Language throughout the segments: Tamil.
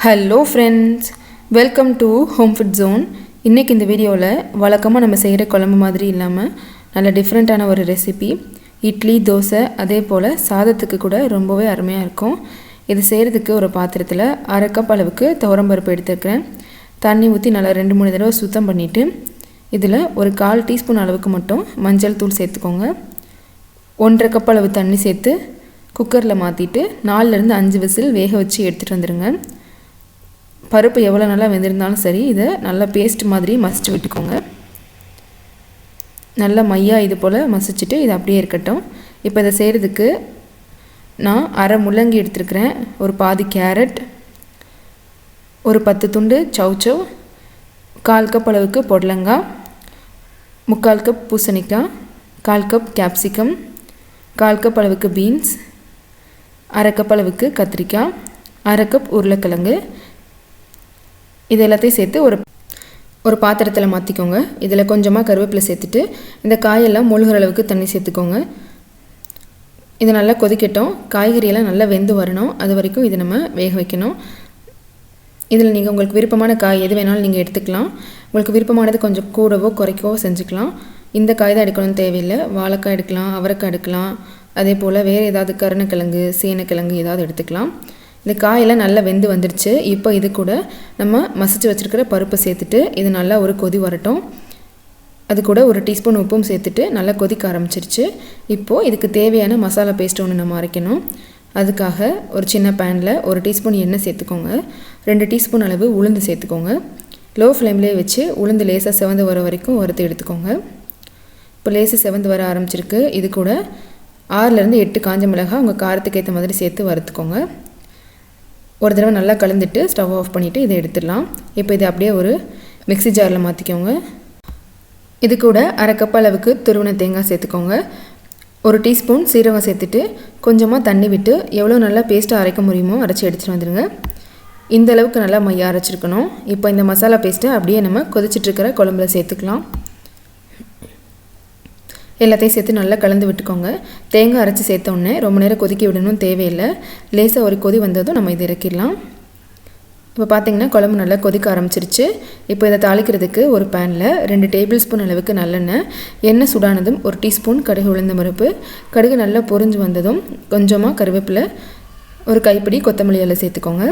Hello friends, welcome to home food zone. இன்றைக்கி இந்த வீடியோவில் வழக்கமாக நம்ம செய்கிற குழம்பு மாதிரி இல்லாமல் நல்ல டிஃப்ரெண்ட்டான ஒரு ரெசிபி. இட்லி, தோசை, அதே போல் சாதத்துக்கு கூட ரொம்பவே அருமையாக இருக்கும். இது செய்கிறதுக்கு ஒரு பாத்திரத்தில் 1/2 கப் அளவுக்கு துவரம்பருப்பு எடுத்துருக்கிறேன். தண்ணி ஊற்றி நல்லா 2-3 தடவை சுத்தம் பண்ணிவிட்டு இதில் ஒரு 1/4 டீஸ்பூன் அளவுக்கு மட்டும் மஞ்சள் தூள் சேர்த்துக்கோங்க. 1/2 கப் அளவு தண்ணி சேர்த்து குக்கரில் மாற்றிட்டு 4-5 விசில் வேக வச்சு எடுத்துகிட்டு வந்துடுங்க. பருப்பு எவ்வளோ நல்லா வெந்திருந்தாலும் சரி, இதை நல்லா பேஸ்ட் மாதிரி மசிச்சு விட்டுக்கோங்க. நல்லா மையாக இது போல் மசிச்சுட்டு இது அப்படியே இருக்கட்டும். இப்போ இதை செய்கிறதுக்கு நான் 1/2 முள்ளங்கி எடுத்துருக்கிறேன், ஒரு பாதி கேரட், ஒரு 10 துண்டு சௌச்சவ், 1/4 கப் அளவுக்கு பொடலங்காய், 3/4 கப் பூசணிக்காய், 1/4 கப் கேப்சிகம், 1/4 கப் அளவுக்கு பீன்ஸ், 1/2 கப் அளவுக்கு கத்திரிக்காய், 1/2 கப் உருளைக்கிழங்கு. இது எல்லாத்தையும் சேர்த்து ஒரு பாத்திரத்தில் மாற்றிக்கோங்க. இதில் கொஞ்சமாக கருவேப்பிலை சேர்த்துட்டு இந்த காயெல்லாம் முழுகிற அளவுக்கு தண்ணி சேர்த்துக்கோங்க. இது நல்லா கொதிக்கட்டும். காய்கறியெல்லாம் நல்லா வெந்து வரணும். அது வரைக்கும் இதை நம்ம வேக வைக்கணும். இதில் நீங்கள் உங்களுக்கு விருப்பமான காய் எது வேணாலும் நீங்கள் எடுத்துக்கலாம். உங்களுக்கு விருப்பமானது கொஞ்சம் கூடவோ குறைக்கவோ செஞ்சுக்கலாம். இந்த காய் தான் எடுக்கணும்னு தேவையில்லை. வாழைக்காய் எடுக்கலாம், அவரைக்காய் எடுக்கலாம், அதே போல் வேறு ஏதாவது கருணக்கிழங்கு, சேனக்கிழங்கு ஏதாவது எடுத்துக்கலாம். இந்த காயெல்லாம் நல்லா வெந்து வந்துடுச்சு. இப்போ இது கூட நம்ம மசிச்சு வச்சுருக்கிற பருப்பை சேர்த்துட்டு இது நல்லா ஒரு கொதி வரட்டும். அது கூட ஒரு டீஸ்பூன் உப்பும் சேர்த்துட்டு நல்லா கொதிக்க ஆரம்பிச்சிருச்சு. இப்போது இதுக்கு தேவையான மசாலா பேஸ்ட் ஒன்று நம்ம அரைக்கணும். அதுக்காக ஒரு சின்ன பேனில் 1 டீஸ்பூன் எண்ணெய் சேர்த்துக்கோங்க. 2 டீஸ்பூன் அளவு உளுந்து சேர்த்துக்கோங்க. லோ ஃப்ளேம்லேயே வச்சு உளுந்து லேசாக செவந்து வர வரைக்கும் வறுத்து எடுத்துக்கோங்க. இப்போ லேசாக செவந்து வர ஆரம்பிச்சிருக்கு. இது கூட 6-8 காஞ்ச மிளகாய் உங்கள் காரத்துக்கு ஏற்ற மாதிரி சேர்த்து வறுத்துக்கோங்க. ஒரு தடவை நல்லா கலந்துட்டு ஸ்டவ் ஆஃப் பண்ணிவிட்டு இதை எடுத்துடலாம். இப்போ இதை அப்படியே ஒரு மிக்ஸி ஜாரில் மாற்றிக்கோங்க. இது கூட 1/2 கப் அளவுக்கு துருவின தேங்காய் சேர்த்துக்கோங்க. 1 டீஸ்பூன் சீரகம் சேர்த்துட்டு கொஞ்சமாக தண்ணி விட்டு எவ்வளோ நல்லா பேஸ்ட்டாக அரைக்க முடியுமோ அரைச்சி எடுத்துகிட்டு வந்துடுங்க. இந்த அளவுக்கு நல்லா மையாக அரைச்சிருக்கணும். இப்போ இந்த மசாலா பேஸ்ட்டை அப்படியே நம்ம கொதிச்சிட்ருக்கிற குழம்புல சேர்த்துக்கலாம். எல்லாத்தையும் சேர்த்து நல்லா கலந்து விட்டுக்கோங்க. தேங்காய் அரைச்சி சேர்த்தோடனே ரொம்ப நேரம் கொதிக்க விடணும் தேவையில்லை. லேசாக ஒரு கொதி வந்ததும் நம்ம இதை இறக்கிடலாம். இப்போ பார்த்திங்கன்னா குழம்பு நல்லா கொதிக்க ஆரம்பிச்சிருச்சு. இப்போ இதை தாளிக்கிறதுக்கு ஒரு பேனில் 2 டேபிள் ஸ்பூன் அளவுக்கு நல்லெண்ணெய், எண்ணெய் சுடானதும் 1 டீஸ்பூன் கடுகு உளுந்த பருப்பு, கடுகு நல்லா பொரிஞ்சு வந்ததும் கொஞ்சமாக கருவேப்பிலை, ஒரு கைப்பிடி கொத்தமல்லி இலை சேர்த்துக்கோங்க.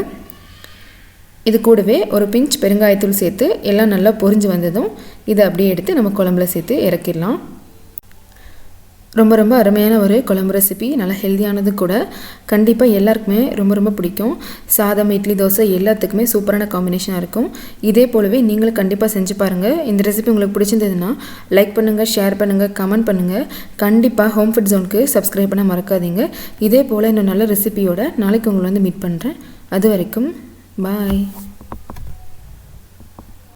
இது கூடவே ஒரு பிஞ்ச் பெருங்காயத்தூள் சேர்த்து எல்லாம் நல்லா பொரிஞ்சு வந்ததும் இதை அப்படியே எடுத்து நம்ம குழம்புல சேர்த்து இறக்கிடலாம். ரொம்ப அருமையான ஒரு குழம்பு ரெசிபி, நல்லா ஹெல்த்தியானது கூட. கண்டிப்பாக எல்லாருக்குமே ரொம்ப பிடிக்கும். சாதம், இட்லி, தோசை எல்லாத்துக்குமே சூப்பரான காம்பினேஷனாக இருக்கும். இதே போலவே நீங்களும் கண்டிப்பாக செஞ்சு பாருங்கள். இந்த ரெசிபி உங்களுக்கு பிடிச்சிருந்ததுன்னா லைக் பண்ணுங்கள், ஷேர் பண்ணுங்கள், கமெண்ட் பண்ணுங்கள். கண்டிப்பாக ஹோம் ஃபுட் ஜோனுக்கு சப்ஸ்கிரைப் பண்ண மறக்காதீங்க. இதே போல் இன்னும் நல்ல ரெசிபியோட நாளைக்கு உங்களை மீட் பண்ணுறேன். அது வரைக்கும் பாய்.